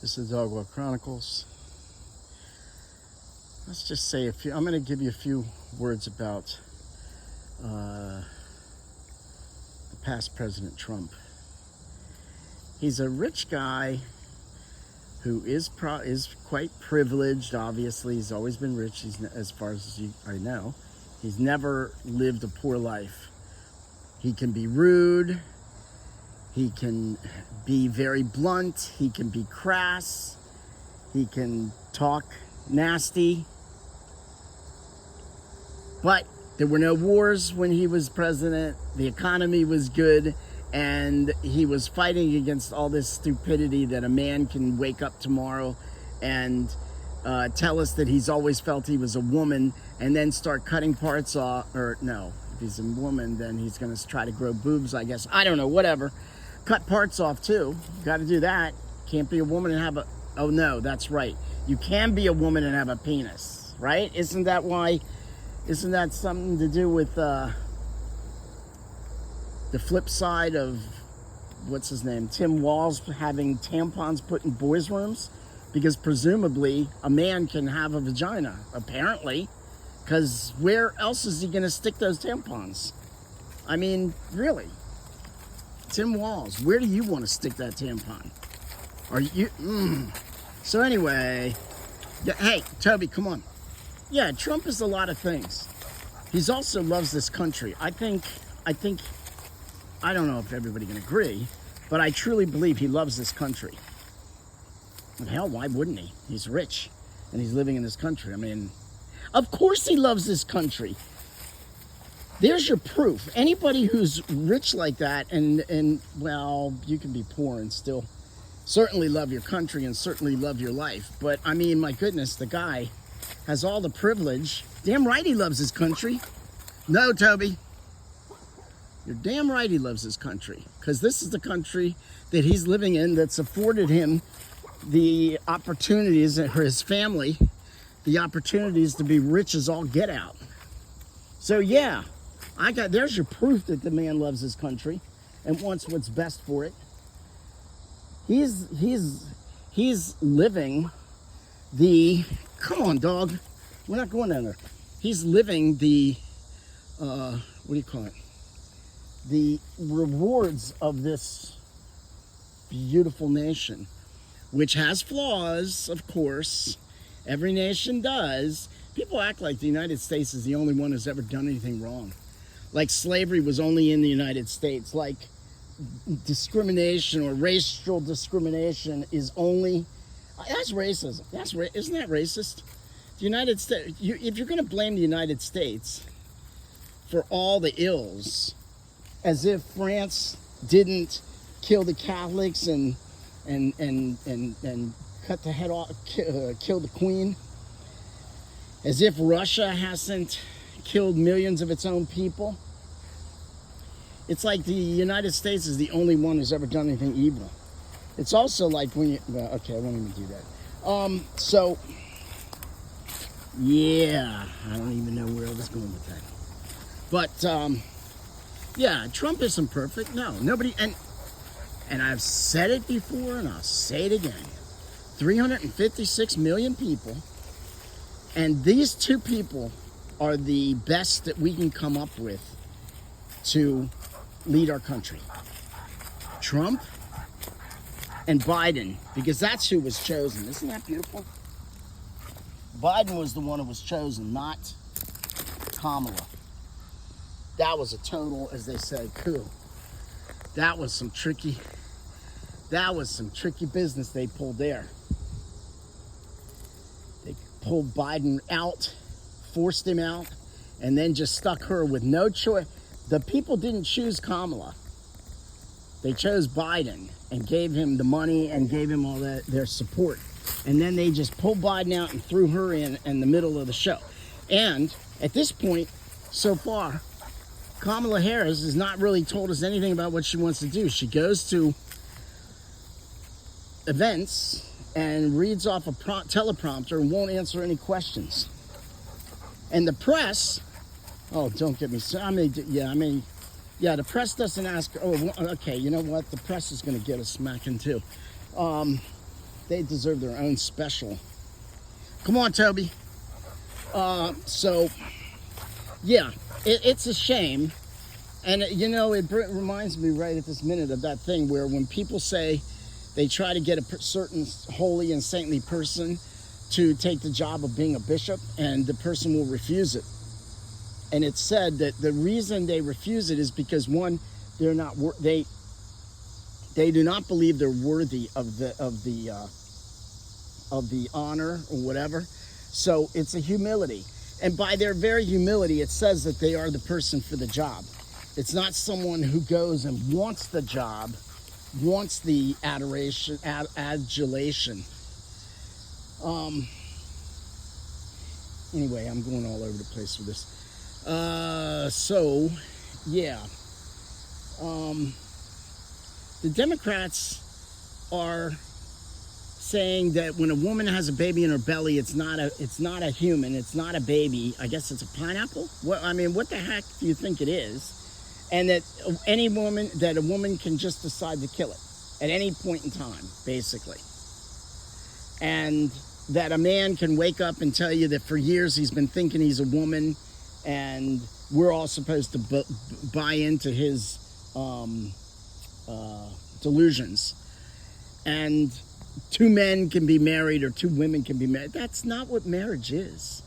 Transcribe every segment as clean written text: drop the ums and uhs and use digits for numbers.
This is the Dogwalk Chronicles. Let's just say I'm going to give you a few words about the past President Trump. He's a rich guy who is quite privileged. Obviously, he's always been rich. As far as I know, he's never lived a poor life. He can be rude. He can be very blunt. He can be crass. He can talk nasty. But there were no wars when he was president. The economy was good. And he was fighting against all this stupidity that a man can wake up tomorrow and tell us that he's always felt he was a woman and then start cutting parts off. Or no, if he's a woman, then he's going to try to grow boobs, I guess. I don't know, whatever. Cut parts off too. Got to do that. Can't be a woman and have a... Oh no, that's right. You can be a woman and have a penis, right? Isn't that something to do with the flip side of, what's his name, Tim Walz having tampons put in boys' rooms? Because presumably a man can have a vagina, apparently, because where else is he going to stick those tampons? I mean, really. Tim Walz, where do you want to stick that tampon? Are you... So anyway, yeah, hey, Toby, come on. Yeah, Trump is a lot of things. He also loves this country. I think, I don't know if everybody can agree, but I truly believe he loves this country. And hell, why wouldn't he? He's rich, and he's living in this country. I mean, of course he loves this country. There's your proof. Anybody who's rich like that, and well, you can be poor and still certainly love your country and certainly love your life. But, I mean, my goodness, the guy has all the privilege. Damn right he loves his country. No, Toby. You're damn right he loves his country, because this is the country that he's living in that's afforded him the opportunities, or his family, the opportunities to be rich as all get out. So yeah, there's your proof that the man loves his country and wants what's best for it. He's living the, come on dog, we're not going down there. He's living the, what do you call it? The rewards of this beautiful nation, which has flaws, of course. Every nation does. People act like the United States is the only one who's ever done anything wrong. Like slavery was only in the United States. Like discrimination or racial discrimination is only... That's racism. Isn't that racist? The United States... if you're going to blame the United States for all the ills, as if France didn't kill the Catholics and cut the head off, kill the Queen, as if Russia hasn't killed millions of its own people. It's like the United States is the only one who's ever done anything evil. It's also like when you... Well, okay, I won't even do that. So, yeah, I don't even know where I was going with that. But, yeah, Trump isn't perfect. No, nobody... And I've said it before, and I'll say it again. 356 million people, and these two people are the best that we can come up with to lead our country. Trump and Biden, because that's who was chosen. Isn't that beautiful? Biden was the one who was chosen, not Kamala. That was a total, as they say, coup. That was some tricky business they pulled there. They pulled Biden out, forced him out, and then just stuck her with no choice. The people didn't choose Kamala. They chose Biden and gave him the money and gave him all their support. And then they just pulled Biden out and threw her in the middle of the show. And at this point, so far, Kamala Harris has not really told us anything about what she wants to do. She goes to events and reads off a teleprompter and won't answer any questions. And the press, oh, don't get me started. The press doesn't ask, oh, okay, you know what? The press is going to get us smacking too. They deserve their own special. Come on, Toby. So, yeah, it's a shame. And, you know, it reminds me right at this minute of that thing where when people say they try to get a certain holy and saintly person to take the job of being a bishop, and the person will refuse it. And it's said that the reason they refuse it is because, one, they're not they do not believe they're worthy of the honor or whatever. So it's a humility. And by their very humility, it says that they are the person for the job. It's not someone who goes and wants the job, wants the adoration, adulation. Anyway, I'm going all over the place with this. So, yeah. The Democrats are saying that when a woman has a baby in her belly, it's not a human, it's not a baby. I guess it's a pineapple. What the heck do you think it is? And that a woman can just decide to kill it at any point in time, basically. And that a man can wake up and tell you that for years he's been thinking he's a woman, and we're all supposed to buy into his delusions. And two men can be married or two women can be married. That's not what marriage is.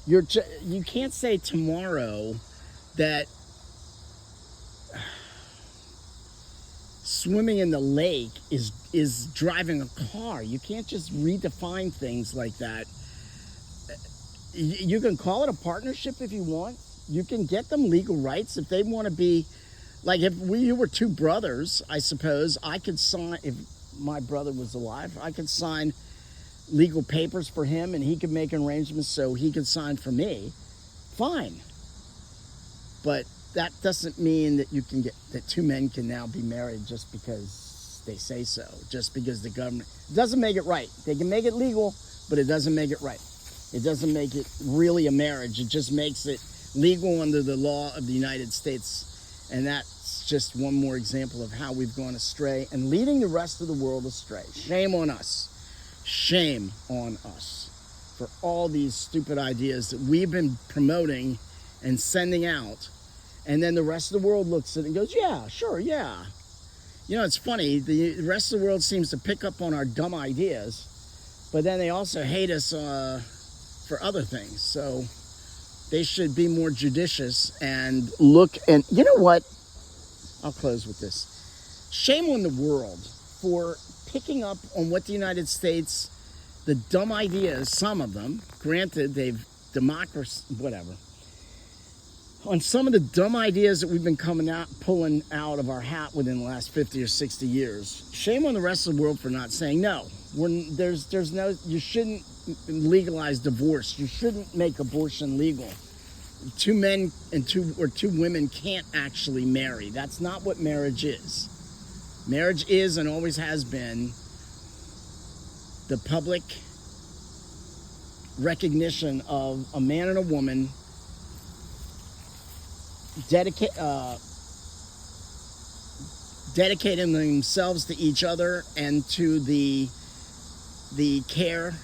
You can't say tomorrow that swimming in the lake is driving a car. You can't just redefine things like that. You can call it a partnership if you want. You can get them legal rights if they want to be, like if you were two brothers, I suppose I could sign, if my brother was alive, I could sign legal papers for him and he could make arrangements so he could sign for me. Fine. But that doesn't mean that that two men can now be married just because they say so, just because the government. It doesn't make it right. They can make it legal, but it doesn't make it right. It doesn't make it really a marriage. It just makes it legal under the law of the United States. And that's just one more example of how we've gone astray and leading the rest of the world astray. Shame on us. Shame on us for all these stupid ideas that we've been promoting and sending out. And then the rest of the world looks at it and goes, yeah, sure, yeah. You know, it's funny. The rest of the world seems to pick up on our dumb ideas, but then they also hate us for other things. So they should be more judicious and look. And you know what? I'll close with this. Shame on the world for picking up on what the United States, the dumb ideas, some of them, granted, they've democracy, whatever. On some of the dumb ideas that we've been pulling out of our hat within the last 50 or 60 years. Shame on the rest of the world for not saying no. There's no, you shouldn't legalize divorce. You shouldn't make abortion legal. Two men and two women can't actually marry. That's not what marriage is. Marriage is and always has been the public recognition of a man and a woman dedicating themselves to each other and to the care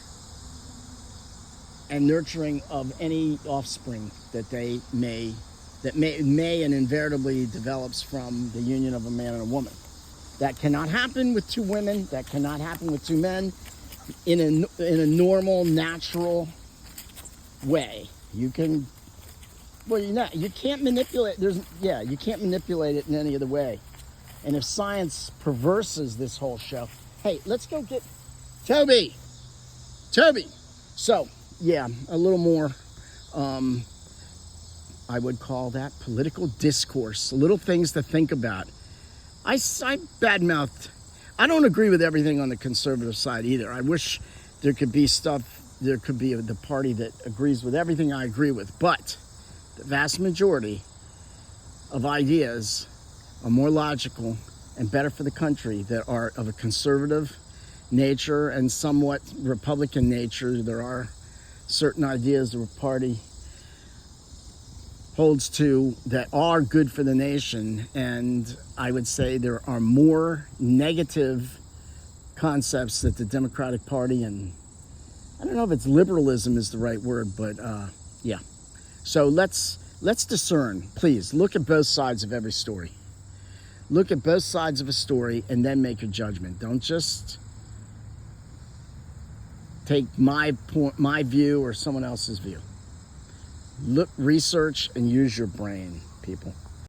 and nurturing of any offspring that may and invariably develops from the union of a man and a woman. That cannot happen with two women. That cannot happen with two men in a normal, natural way. You can. Well, you can't manipulate. You can't manipulate it in any other way. And if science perverses this whole show, hey, let's go get Toby. So, yeah, a little more. I would call that political discourse. Little things to think about. I badmouthed. I don't agree with everything on the conservative side either. I wish there could be the party that agrees with everything I agree with, but the vast majority of ideas are more logical and better for the country that are of a conservative nature and somewhat Republican nature. There are certain ideas the party holds to that are good for the nation, and I would say there are more negative concepts that the Democratic Party, and I don't know if it's liberalism is the right word, but yeah. So let's discern. Please look at both sides of every story. Look at both sides of a story and then make a judgment. Don't just take my view or someone else's view. Look, research, and use your brain, people.